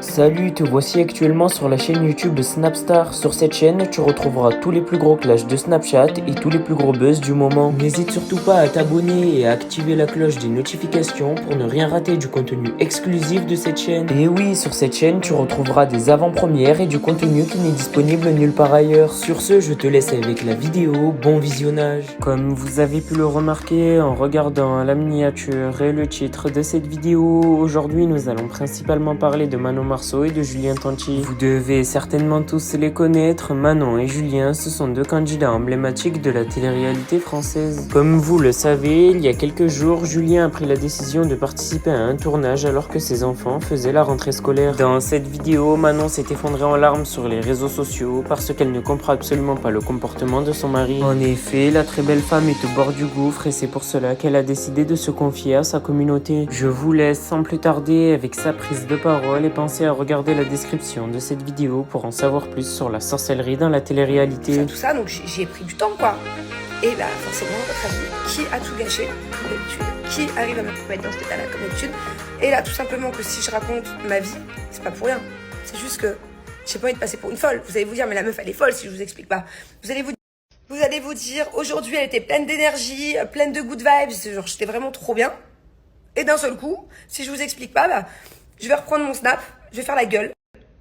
Salut, te voici actuellement sur la chaîne YouTube de Snapstar. Sur cette chaîne, tu retrouveras tous les plus gros clashs de Snapchat et tous les plus gros buzz du moment. N'hésite surtout pas à t'abonner et à activer la cloche des notifications pour ne rien rater du contenu exclusif de cette chaîne. Et oui, sur cette chaîne, tu retrouveras des avant-premières et du contenu qui n'est disponible nulle part ailleurs. Sur ce, je te laisse avec la vidéo, bon visionnage. Comme vous avez pu le remarquer en regardant la miniature et le titre de cette vidéo, aujourd'hui nous allons principalement parler de Manon Marceau et de Julien Tanti. Vous devez certainement tous les connaître, Manon et Julien, ce sont deux candidats emblématiques de la télé-réalité française. Comme vous le savez, il y a quelques jours, Julien a pris la décision de participer à un tournage alors que ses enfants faisaient la rentrée scolaire. Dans cette vidéo, Manon s'est effondrée en larmes sur les réseaux sociaux parce qu'elle ne comprend absolument pas le comportement de son mari. En effet, la très belle femme est au bord du gouffre et c'est pour cela qu'elle a décidé de se confier à sa communauté. Je vous laisse sans plus tarder avec sa prise de parole et pensez à regarder la description de cette vidéo pour en savoir plus sur la sorcellerie dans la télé-réalité. Tout ça, donc j'ai pris du temps, quoi. Et là, forcément, à votre avis, qui a tout gâché, comme d'habitude? Qui arrive à me mettre dans cet état-là, comme d'habitude? Et là, tout simplement que si je raconte ma vie, c'est pas pour rien. C'est juste que j'ai pas envie de passer pour une folle. Vous allez vous dire, mais la meuf, elle est folle si je vous explique pas. Vous allez vous dire, aujourd'hui, elle était pleine d'énergie, pleine de good vibes, genre, j'étais vraiment trop bien. Et d'un seul coup, si je vous explique pas, bah, je vais reprendre mon snap, je vais faire la gueule,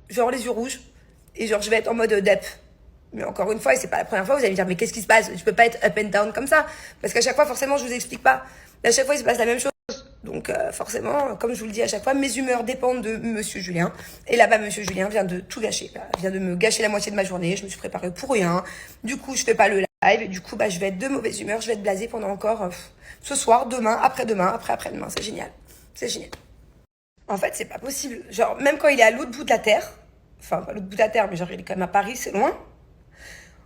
genre les yeux rouges, et genre je vais être en mode dep. Mais encore une fois, et c'est pas la première fois, vous allez me dire, mais qu'est-ce qui se passe? Je peux pas être up and down comme ça. Parce qu'à chaque fois, forcément, je vous explique pas. À chaque fois, il se passe la même chose. Donc, forcément, comme je vous le dis à chaque fois, mes humeurs dépendent de Monsieur Julien. Et là-bas, Monsieur Julien vient de tout gâcher. Il vient de me gâcher la moitié de ma journée. Je me suis préparée pour rien. Du coup, je fais pas le live. Et du coup, bah, je vais être de mauvaise humeur. Je vais être blasée pendant encore ce soir, demain, après-demain, après-après-demain. C'est génial. C'est génial. En fait, c'est pas possible. Genre, même quand il est à l'autre bout de la Terre, enfin, pas l'autre bout de la Terre, mais genre, il est quand même à Paris, c'est loin.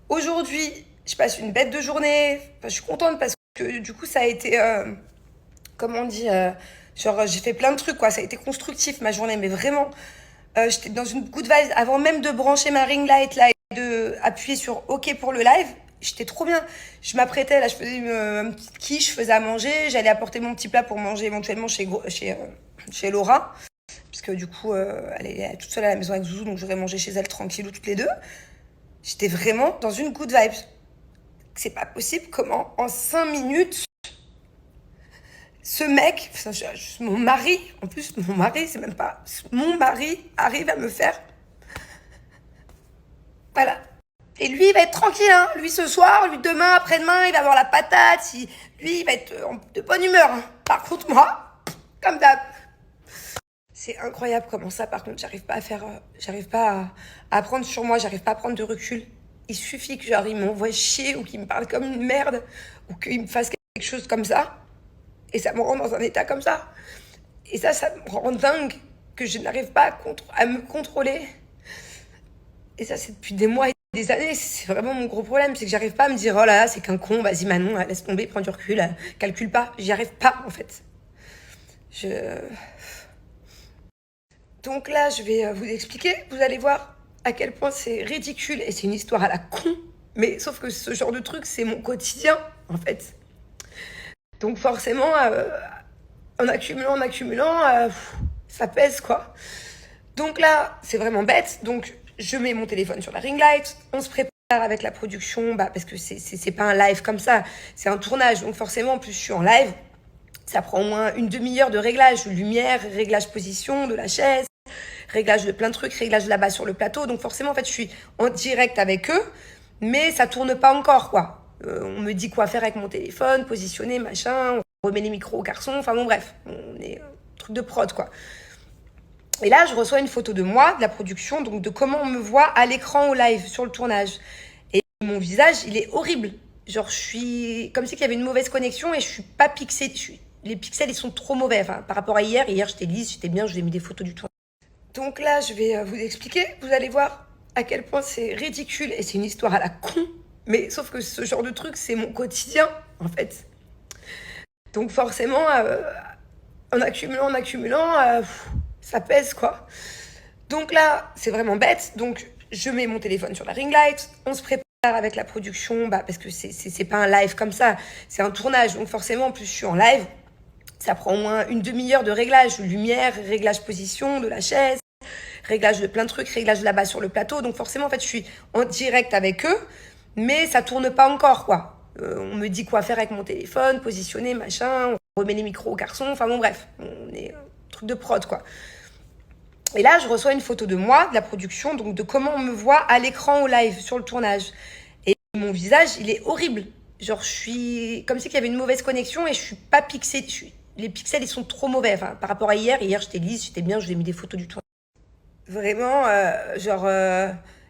Aujourd'hui, je passe une bête de journée. Enfin, je suis contente parce que du coup, ça a été, comment on dit, genre, j'ai fait plein de trucs, quoi. Ça a été constructif, ma journée, mais vraiment, j'étais dans une good vibe. Avant même de brancher ma ring light, là, et de appuyer sur OK pour le live, j'étais trop bien. Je m'apprêtais, là, je faisais une petite quiche, je faisais à manger. J'allais apporter mon petit plat pour manger éventuellement chez Laura. Puisque du coup, elle est toute seule à la maison avec Zouzou, donc j'aurais mangé chez elle tranquillou toutes les deux. J'étais vraiment dans une good vibe. C'est pas possible comment, en 5 minutes, ce mec, mon mari, en plus, mon mari, c'est même pas... Mon mari arrive à me faire... Voilà. Et lui, il va être tranquille, hein. Lui, ce soir, lui, demain, après-demain, il va avoir la patate. Lui, il va être de bonne humeur, hein. Par contre, moi, comme d'hab... C'est incroyable comment ça, par contre, j'arrive pas à prendre sur moi, j'arrive pas à prendre de recul. Il suffit que genre, il m'envoie chier ou qu'il me parle comme une merde ou qu'il me fasse quelque chose comme ça et ça me rend dans un état comme ça. Et ça me rend dingue que je n'arrive pas à me contrôler. Et ça, c'est depuis des mois et des années. C'est vraiment mon gros problème, c'est que j'arrive pas à me dire, oh là là, c'est qu'un con, vas-y Manon, laisse tomber, prends du recul, calcule pas. J'y arrive pas, en fait. Donc là, je vais vous expliquer. Vous allez voir à quel point c'est ridicule et c'est une histoire à la con. Mais sauf que ce genre de truc, c'est mon quotidien, en fait. Donc forcément, en accumulant, ça pèse, quoi. Donc là, c'est vraiment bête. Donc je mets mon téléphone sur la ring light. On se prépare avec la production, parce que c'est pas un live comme ça. C'est un tournage. Donc forcément, en plus, je suis en live. Ça prend au moins une demi-heure de réglage, lumière, réglage position de la chaise, réglage de plein de trucs, réglage là-bas sur le plateau. Donc forcément, en fait, je suis en direct avec eux, mais ça tourne pas encore, quoi. On me dit quoi faire avec mon téléphone, positionner, machin, on remet les micros aux garçons, enfin bon, bref, on est truc de prod, quoi. Et là, je reçois une photo de moi, de la production, donc de comment on me voit à l'écran au live, sur le tournage. Et mon visage, il est horrible. Genre, je suis comme si il y avait une mauvaise connexion et je suis pas pixée. Les pixels, ils sont trop mauvais. Enfin, par rapport à hier, j'étais lisse, j'étais bien, je vous ai mis des photos du tournage. Donc là, je vais vous expliquer. Vous allez voir à quel point c'est ridicule et c'est une histoire à la con. Mais sauf que ce genre de truc, c'est mon quotidien, en fait. Donc forcément, en accumulant, ça pèse, quoi. Donc là, c'est vraiment bête. Donc je mets mon téléphone sur la ring light. On se prépare avec la production, parce que c'est pas un live comme ça. C'est un tournage. Donc forcément, en plus, je suis en live. Ça prend au moins une demi-heure de réglage, lumière, réglage position de la chaise, réglage de plein de trucs, réglage là-bas sur le plateau. Donc forcément, en fait, je suis en direct avec eux, mais ça tourne pas encore, quoi. On me dit quoi faire avec mon téléphone, positionner, machin, on remet les micros aux garçons, enfin bon, bref, on est truc de prod, quoi. Et là, je reçois une photo de moi, de la production, donc de comment on me voit à l'écran au live, sur le tournage. Et mon visage, il est horrible. Genre, je suis comme si il y avait une mauvaise connexion et je suis pas pixelée. Les pixels, ils sont trop mauvais. Enfin, par rapport à hier. Hier, j'étais lisse, j'étais bien, je vous ai mis des photos du tournage. Vraiment,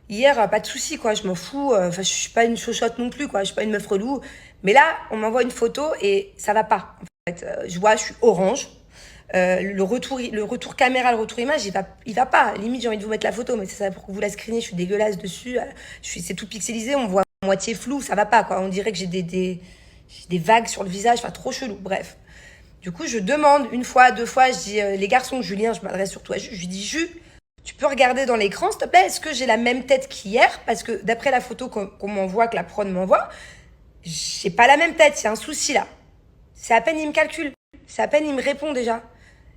hier, pas de soucis, quoi. Je m'en fous. Enfin, je suis pas une chochotte non plus, quoi. Je suis pas une meuf relou. Mais là, on m'envoie une photo et ça va pas. En fait, je vois, je suis orange. Le retour caméra, le retour image, il va pas. Limite, j'ai envie de vous mettre la photo, mais c'est ça pour que vous la screenez. Je suis dégueulasse dessus. C'est tout pixelisé. On me voit à moitié flou. Ça va pas, quoi. On dirait que j'ai des vagues sur le visage. Enfin, trop chelou. Bref. Du coup, je demande une fois, deux fois. Je dis, les garçons, Julien, je m'adresse surtout à Ju. Je lui dis, Ju, tu peux regarder dans l'écran, s'il te plaît. Est-ce que j'ai la même tête qu'hier? Parce que d'après la photo qu'on m'envoie, que la prod m'envoie, j'ai pas la même tête. Il y a un souci là. C'est à peine il me calcule. C'est à peine il me répond déjà.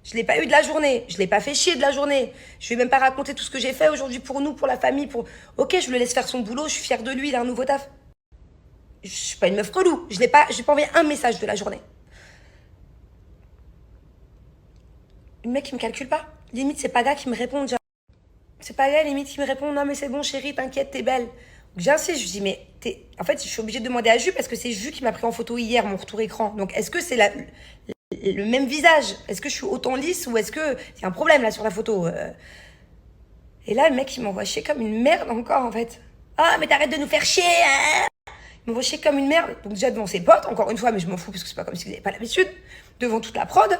Je l'ai pas eu de la journée. Je l'ai pas fait chier de la journée. Je vais même pas raconter tout ce que j'ai fait aujourd'hui pour nous, pour la famille, pour... Ok, je le laisse faire son boulot. Je suis fière de lui. Il a un nouveau taf. Je suis pas une meuf relou. Je n'ai pas envoyé un message de la journée. Le mec, il me calcule pas. Limite, c'est Paga qui me répond déjà. C'est Paga, limite, qui me répond, non, mais c'est bon, chérie, t'inquiète, t'es belle. J'insiste, je lui dis, mais en fait, je suis obligée de demander à Ju parce que c'est Ju qui m'a pris en photo hier, mon retour écran. Donc, est-ce que c'est le même visage? Est-ce que je suis autant lisse ou est-ce que il y a un problème là sur la photo? Et là, le mec, il m'envoie chier comme une merde encore, en fait. Ah, mais t'arrêtes de nous faire chier, hein? Il m'envoie chier comme une merde. Donc, déjà devant ses potes, encore une fois, mais je m'en fous parce que c'est pas comme si vous n'avez pas l'habitude. Devant toute la prod.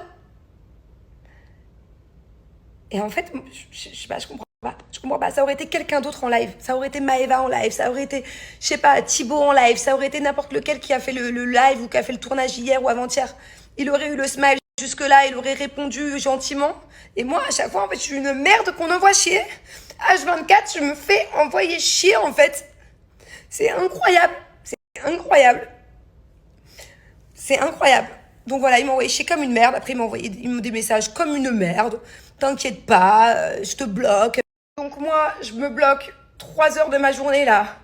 Et en fait, je sais pas, je comprends pas. Je comprends pas. Ça aurait été quelqu'un d'autre en live. Ça aurait été Maëva en live. Ça aurait été, je sais pas, Thibaut en live. Ça aurait été n'importe lequel qui a fait le live ou qui a fait le tournage hier ou avant-hier. Il aurait eu le smile jusque-là. Il aurait répondu gentiment. Et moi, à chaque fois, en fait, je suis une merde qu'on envoie chier. H24, je me fais envoyer chier, en fait. C'est incroyable. C'est incroyable. C'est incroyable. Donc voilà, il m'a envoyé chier comme une merde. Après, il m'a envoyé des messages comme une merde. T'inquiète pas, je te bloque. Donc moi, je me bloque 3 heures de ma journée là.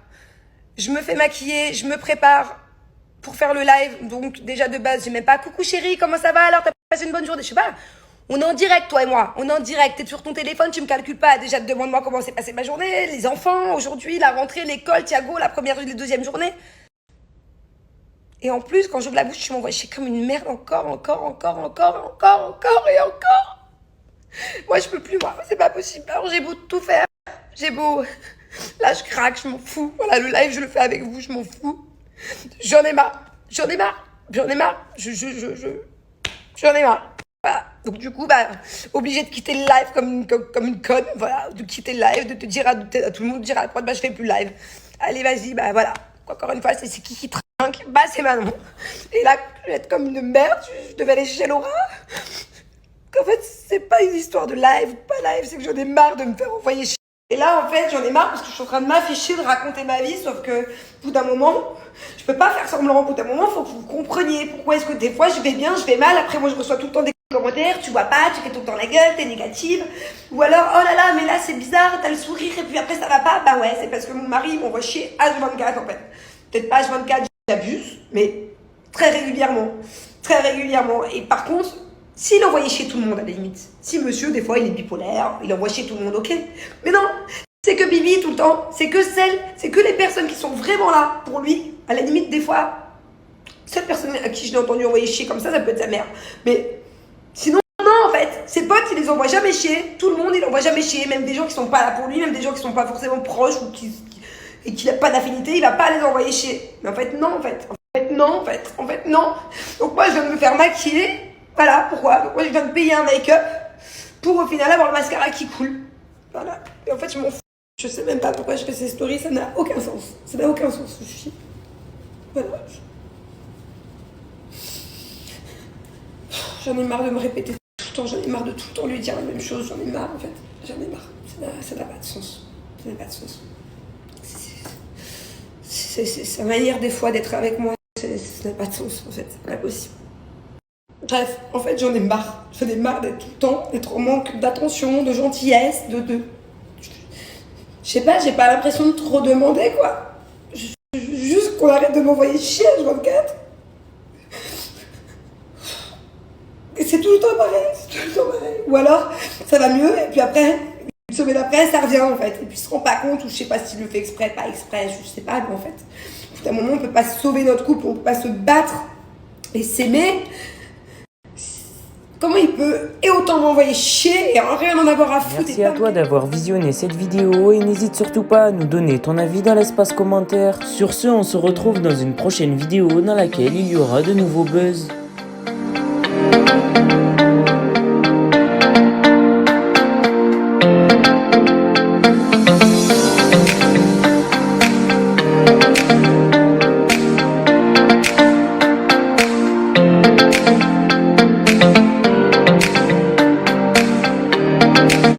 Je me fais maquiller, je me prépare pour faire le live. Donc déjà de base, j'ai même pas coucou chérie, comment ça va alors? T'as passé une bonne journée? Je sais pas. On est en direct, toi et moi. On est en direct. T'es sur ton téléphone, tu me calcules pas. Déjà, demande-moi comment s'est passée ma journée. Les enfants, aujourd'hui, la rentrée, l'école, Thiago, la première et la deuxième journée. Et en plus, quand j'ouvre la bouche, tu m'envoies chier comme une merde encore et encore. Moi, je peux plus, moi. C'est pas possible. Alors, j'ai beau tout faire. J'ai beau... Là, je craque, je m'en fous. Voilà, le live, je le fais avec vous, je m'en fous. J'en ai marre. J'en ai marre. J'en ai marre. Voilà. Donc, du coup, obligé de quitter le live comme une conne. Voilà, de quitter le live, de te dire à tout le monde, de dire à la prod, je fais plus le live. Allez, vas-y, voilà. Encore une fois, c'est qui trinque. C'est Manon. Et là, je vais être comme une merde. Je devais aller chez Laura. En fait, c'est pas une histoire de live ou pas live, c'est que j'en ai marre de me faire envoyer chier. Et là, en fait, j'en ai marre parce que je suis en train de m'afficher, de raconter ma vie, sauf que, au bout d'un moment, je peux pas faire semblant. Au bout d'un moment, faut que vous compreniez pourquoi est-ce que des fois, je vais bien, je vais mal. Après, moi, je reçois tout le temps des commentaires, tu vois pas, tu fais tout le temps la gueule, t'es négative. Ou alors, oh là là, mais là, c'est bizarre, t'as le sourire, et puis après, ça va pas. Bah ouais, c'est parce que mon mari m'envoie chier H24, en fait. Peut-être pas H24, j'abuse, mais très régulièrement. Et par contre, s'il envoyait chez tout le monde, à la limite. Si monsieur, des fois, il est bipolaire, il envoie chez tout le monde, ok. Mais non, c'est que Bibi tout le temps. C'est que les personnes qui sont vraiment là pour lui. À la limite, des fois, cette personne à qui je l'ai entendu envoyer chier comme ça peut être sa mère. Mais sinon, non, en fait. Ses potes, il les envoie jamais chier. Tout le monde, il envoie jamais chier. Même des gens qui sont pas là pour lui, même des gens qui sont pas forcément proches ou et qui n'a pas d'affinité, il va pas les envoyer chier. Mais en fait, non, en fait, non. Donc moi, je viens de me faire maquiller. Voilà, pourquoi? Donc moi, je viens de payer un make-up pour au final avoir le mascara qui coule. Voilà. Et en fait, je m'en fous. Je sais même pas pourquoi je fais ces stories, ça n'a aucun sens. Je suis... Voilà. J'en ai marre de me répéter tout le temps, j'en ai marre de tout le temps lui dire la même chose, j'en ai marre en fait. J'en ai marre. Ça n'a pas de sens. C'est sa manière des fois d'être avec moi, ça n'a pas de sens en fait, c'est pas possible. Bref, en fait, j'en ai marre. J'en ai marre d'être tout le temps, d'être en manque d'attention, de gentillesse, Je sais pas, j'ai pas l'impression de trop demander, quoi. Juste qu'on arrête de m'envoyer chier, H24. Et c'est tout le temps pareil, Ou alors, ça va mieux, et puis après, une semaine après, ça revient, en fait. Et puis, il se rend pas compte, ou je sais pas s'il le fait exprès, pas exprès, je sais pas, mais en fait, à un moment, on peut pas sauver notre couple, on peut pas se battre et s'aimer. Comment il peut et autant m'envoyer chier et rien en avoir à foutre. Merci à toi d'avoir visionné cette vidéo et n'hésite surtout pas à nous donner ton avis dans l'espace commentaire. Sur ce, on se retrouve dans une prochaine vidéo dans laquelle il y aura de nouveaux buzz.